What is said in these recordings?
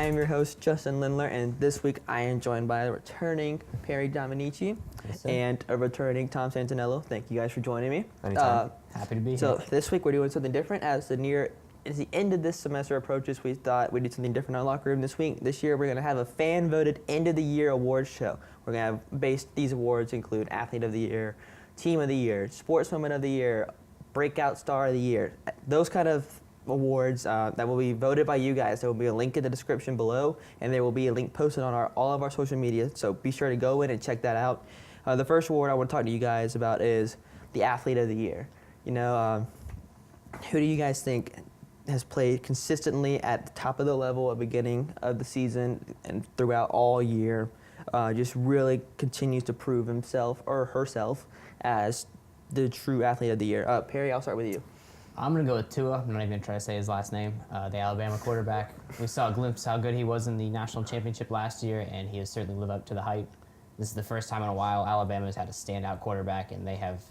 am your host, Justin Lindler, and this week I am joined by a returning Perry Dominici and a returning Tom Santaniello. Thank you guys for joining me. Anytime. Happy to be here. So this week we're doing something different. As the end of this semester approaches, we thought we'd do something different in our locker room this week. This year we're going to have a fan-voted end-of-the-year awards show. We're going to have these awards include Athlete of the Year, Team of the Year, Sportswoman of the Year, Breakout Star of the Year. Those kind of awards that will be voted by you guys. There will be a link in the description below, and there will be a link posted on all of our social media, so be sure to go in and check that out. The first award I want to talk to you guys about is the Athlete of the Year. You know, who do you guys think has played consistently at the top of the level at the beginning of the season and throughout all year, just really continues to prove himself or herself as the true Athlete of the Year? Perry, I'll start with you. I'm going to go with Tua. I'm not even going to try to say his last name, the Alabama quarterback. We saw a glimpse how good he was in the national championship last year, and he has certainly lived up to the hype. This is the first time in a while Alabama's had a standout quarterback, and they have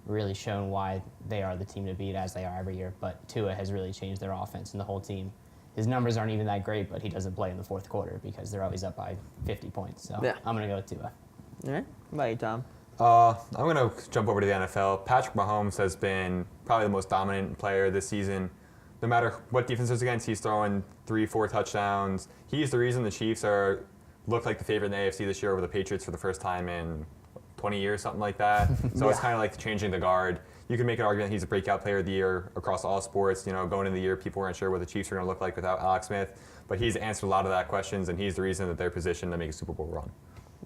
really shown why they are the team to beat, as they are every year. But Tua has really changed their offense and the whole team. His numbers aren't even that great, but he doesn't play in the fourth quarter because they're always up by 50 points. So yeah. I'm going to go with Tua. All right. What about you, Tom? I'm going to jump over to the NFL. Patrick Mahomes has been probably the most dominant player this season. No matter what defense is against, he's throwing 3-4 touchdowns. He's the reason the Chiefs look like the favorite in the AFC this year over the Patriots for the first time in 20 years, something like that. So It's kind of like changing the guard. You can make an argument he's a breakout player of the year across all sports. You know, going into the year, people weren't sure what the Chiefs were going to look like without Alex Smith, but he's answered a lot of that questions, and he's the reason that they're positioned to make a Super Bowl run.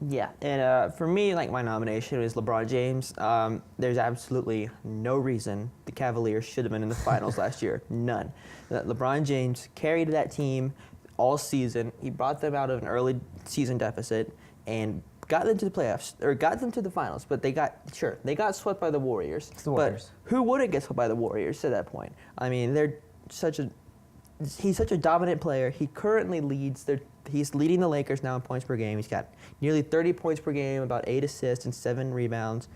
Yeah, and for me, my nomination is LeBron James. There's absolutely no reason the Cavaliers should have been in the finals last year. None. LeBron James carried that team all season. He brought them out of an early season deficit and got them to the playoffs, or got them to the finals, but they got swept by the Warriors. It's the Warriors. But who wouldn't get swept by the Warriors to that point? I mean, he's such a dominant player. He currently he's leading the Lakers now in points per game. He's got nearly 30 points per game, about 8 assists and 7 rebounds.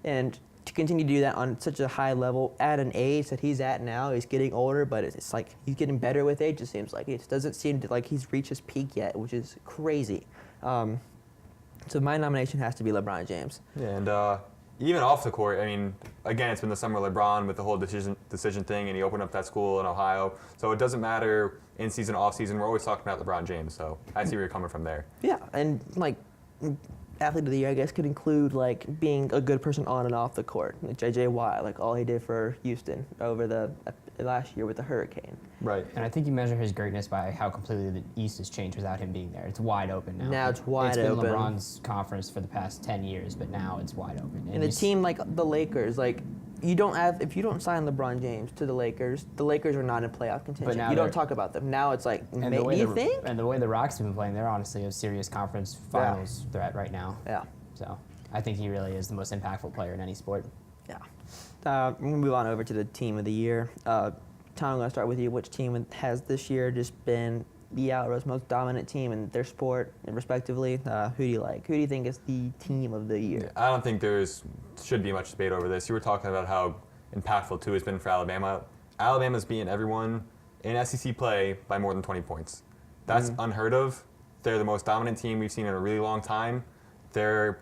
And to continue to do that on such a high level at an age that he's at now, he's getting older, but it's like he's getting better with age, it seems like. It doesn't seem like he's reached his peak yet, which is crazy. So my nomination has to be LeBron James. Yeah, and even off the court, I mean, again, it's been the summer of LeBron with the whole decision thing, and he opened up that school in Ohio. So it doesn't matter in season, off season. We're always talking about LeBron James. So I see where you're coming from there. Yeah, and Athlete of the Year, I guess, could include being a good person on and off the court. Like J.J. Watt, all he did for Houston over the last year with the hurricane. Right. And I think you measure his greatness by how completely the East has changed without him being there. It's wide open now. Now it's wide open. It's been LeBron's conference for the past 10 years, but now it's wide open. And a team like the Lakers, if you don't sign LeBron James to the Lakers are not in playoff contention. You don't talk about them. Now it's do you think? And the way the Rockets have been playing, they're honestly a serious conference finals threat right now. Yeah. So I think he really is the most impactful player in any sport. Yeah. We're going to move on over to the Team of the Year. Tom, I'm going to start with you. Which team has this year just been the outright most dominant team in their sport, respectively? Who do you like? Who do you think is the Team of the Year? I don't think should be much debate over this. You were talking about how impactful Tua has been for Alabama. Alabama's beaten everyone in SEC play by more than 20 points. That's unheard of. They're the most dominant team we've seen in a really long time. They're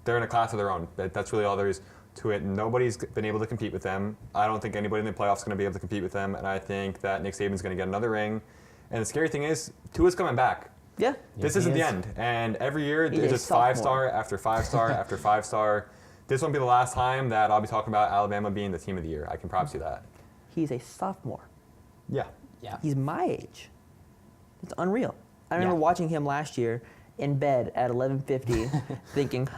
in a class of their own. That's really all there is to it. Nobody's been able to compete with them. I don't think anybody in the playoffs is going to be able to compete with them, and I think that Nick Saban's going to get another ring. And the scary thing is, Tua's coming back. Yeah. This isn't the end. And every year, there's just 5-star after 5-star after 5-star. This won't be the last time that I'll be talking about Alabama being the Team of the Year. I can promise you that. He's a sophomore. Yeah. He's my age. It's unreal. I remember watching him last year in bed at 11:50 thinking,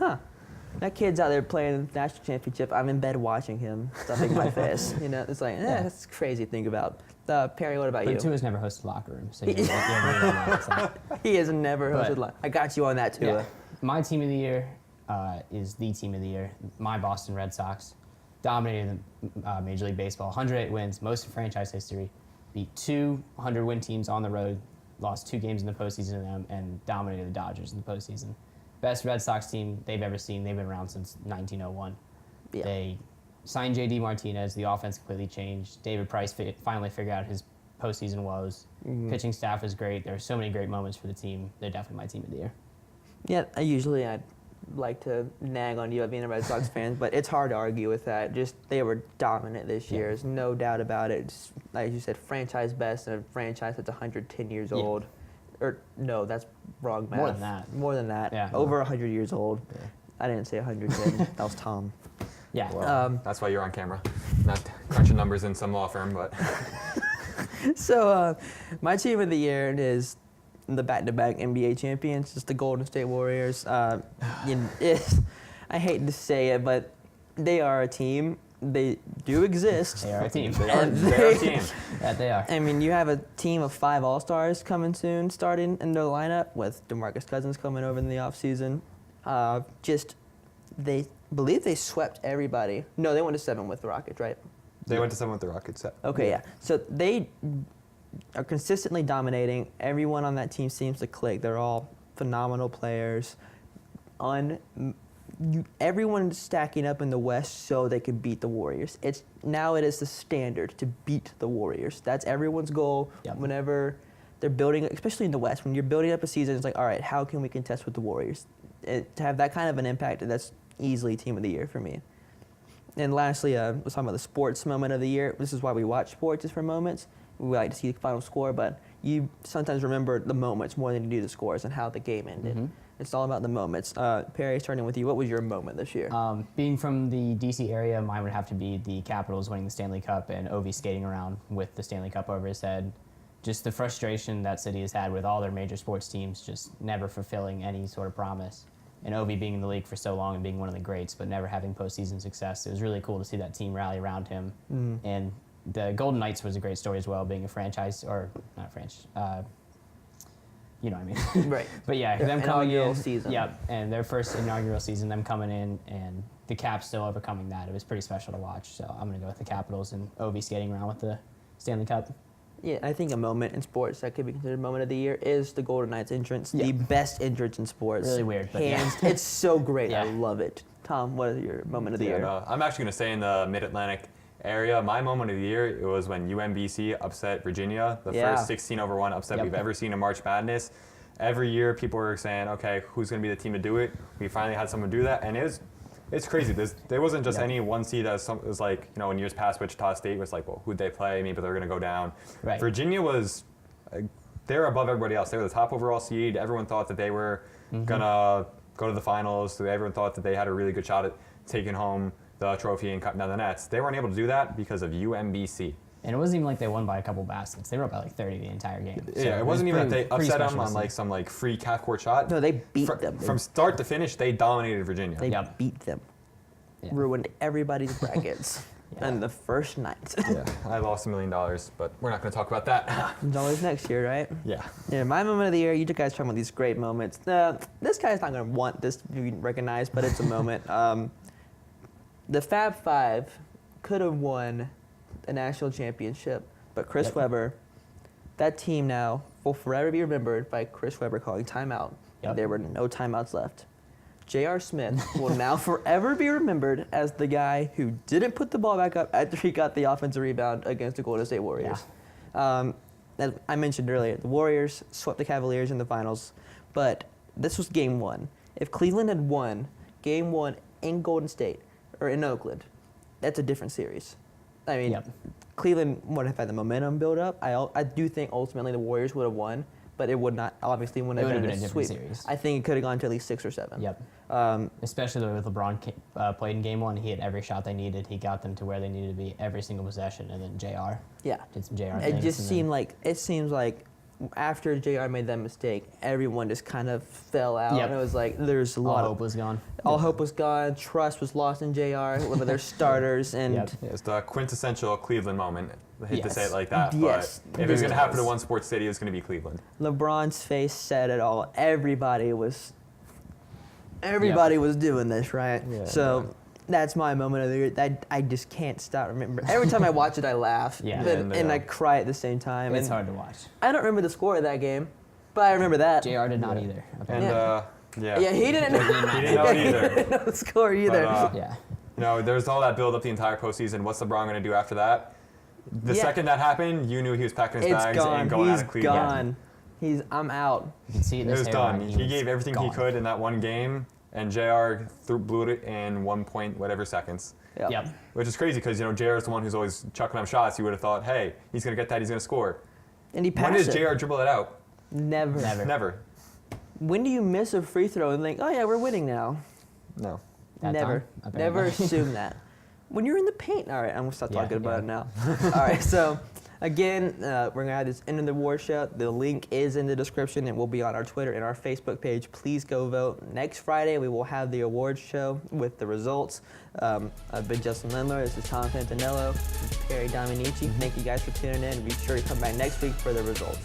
that kid's out there playing the national championship. I'm in bed watching him, stuffing my face. It's that's crazy to think about. Perry, what about you? But Tua's never hosted locker room, so he has never hosted locker. I got you on that, Tua. Yeah. My Team of the Year is the Team of the Year. My Boston Red Sox dominated Major League Baseball. 108 wins, most in franchise history. Beat 2 100-win teams on the road. Lost 2 games in the postseason and dominated the Dodgers in the postseason. Best Red Sox team they've ever seen. They've been around since 1901. Yeah. They signed J.D. Martinez. The offense completely changed. David Price finally figured out his postseason woes. Pitching staff was great. There were so many great moments for the team. They're definitely my team of the year. Yeah, I'd like to nag on you about being a Red Sox fan, but it's hard to argue with that. Just they were dominant this year. There's no doubt about it. Just, like you said, franchise best in a franchise that's 110 years old. Or no, that's wrong math. More than that. More than that. Yeah. Over 100 years old. Yeah. I didn't say 110. That was Tom. Yeah. Well, that's why you're on camera. Not crunching numbers in some law firm, but. So my team of the year is the back-to-back NBA champions. It's the Golden State Warriors. I hate to say it, but they are a team. They do exist. They are a team. They're a team. Yeah, they are. I mean, you have a team of 5 All-Stars coming soon, starting in their lineup with DeMarcus Cousins coming over in the offseason. They believe they swept everybody. No, they went to 7 with the Rockets, right? They went to 7 with the Rockets. Okay, yeah. So they are consistently dominating. Everyone on that team seems to click. They're all phenomenal players. Everyone's stacking up in the West so they can beat the Warriors. It is the standard to beat the Warriors. That's everyone's goal. Yep. Whenever they're building, especially in the West, when you're building up a season, it's like, all right, how can we contest with the Warriors? To have that kind of an impact, that's easily team of the year for me. And lastly, let's talk about the sports moment of the year. This is why we watch sports, is for moments. We like to see the final score, but you sometimes remember the moments more than you do the scores and how the game ended. Mm-hmm. It's all about the moments. Perry, starting with you, what was your moment this year? Being from the DC area, mine would have to be the Capitals winning the Stanley Cup and Ovi skating around with the Stanley Cup over his head. Just the frustration that city has had with all their major sports teams just never fulfilling any sort of promise. And Ovi being in the league for so long and being one of the greats, but never having postseason success. It was really cool to see that team rally around him. And the Golden Knights was a great story as well, being a franchise, or not franchise, you know what I mean. Right. But yeah, them coming Inaugural in. season. Yep, and their first inaugural season, them coming in, and the Caps still overcoming that. It was pretty special to watch. So I'm going to go with the Capitals and Ovi skating around with the Stanley Cup. Yeah, I think a moment in sports that could be considered moment of the year is the Golden Knights entrance. Yeah. The best entrance in sports. Really weird, but Hands. yeah. It's so great. Yeah. I love it. Tom, what is your moment of the year? I'm actually going to stay in the Mid-Atlantic area. My moment of the year, it was when UMBC upset Virginia, the first 16-1 upset we've ever seen in March Madness. Every year, people were saying, okay, who's going to be the team to do it? We finally had someone do that, and it's crazy. There wasn't just any one seed that was like, in years past, Wichita State was like, well, who'd they play? Maybe they're going to go down. Right. Virginia was, they were above everybody else. They were the top overall seed. Everyone thought that they were going to go to the finals. Everyone thought that they had a really good shot at taking home the trophy and cutting down the nets. They weren't able to do that because of UMBC. And it wasn't even like they won by a couple baskets. They were up by like 30 the entire game. So it wasn't even that they upset them on special like some like free half-court shot. No, they beat them. From start to finish, they dominated Virginia. They beat them. Yeah. Ruined everybody's brackets. And the first night. Yeah, I lost $1 million, but we're not going to talk about that. It's always next year, right? Yeah. Yeah, my moment of the year, you guys talking about these great moments. This guy's not going to want this to be recognized, but it's a moment. The Fab Five could have won a national championship, but Chris Webber, that team now will forever be remembered by Chris Webber calling timeout. Yep. There were no timeouts left. J.R. Smith will now forever be remembered as the guy who didn't put the ball back up after he got the offensive rebound against the Golden State Warriors. As I mentioned earlier, the Warriors swept the Cavaliers in the finals, but this was game 1. If Cleveland had won game 1 in Golden State, or in Oakland, that's a different series. I mean, Cleveland would have had the momentum build up. I do think ultimately the Warriors would have won, but it would not, obviously, wouldn't have been a different sweep. series. I think it could have gone to at least 6 or 7. Yep. Especially with LeBron played in game 1, he had every shot they needed. He got them to where they needed to be every single possession, and then JR did some JR things. It just seems like after JR made that mistake, everyone just kind of fell out. And it was like there's a lot All hope was gone. All hope was gone. Trust was lost in JR, one of their starters, and It's the quintessential Cleveland moment. I hate to say it like that, Yes. but if it's going to happen to one sports city, it's going to be Cleveland. LeBron's face said it all. Everybody was doing this, right? Yeah. So that's my moment of the year. I just can't stop remembering. Every time I watch it, I laugh, and I cry at the same time. It's and hard to watch. I don't remember the score of that game, but I remember that. JR did not either. And Yeah, he didn't know. He didn't know it He either. didn't know the score either. But, there's all that build up the entire postseason. What's LeBron going to do after that? The second that happened, you knew he was packing his It's bags gone. and going He's out of Cleveland. gone. I'm out. You can see it in It his was hairline. done. He gave everything he gone. could in that one game, and JR blew it in 1 point whatever seconds. Yep. Which is crazy because, JR is the one who's always chucking up shots. You would have thought, hey, he's going to get that, he's going to score. And he When passed does it. JR dribble it out? Never. Never. When do you miss a free throw and think, oh yeah, we're winning now? No. That Never. time, apparently. Never assume that. When you're in the paint. All right, I'm going to stop Yeah, talking about yeah. it now. All right, so again, we're going to have this end of the award show. The link is in the description and will be on our Twitter and our Facebook page. Please go vote. Next Friday, we will have the awards show with the results. I've been Justin Lindler. This is Tom Santaniello. This is Perry Dominici. Thank you guys for tuning in. Be sure to come back next week for the results.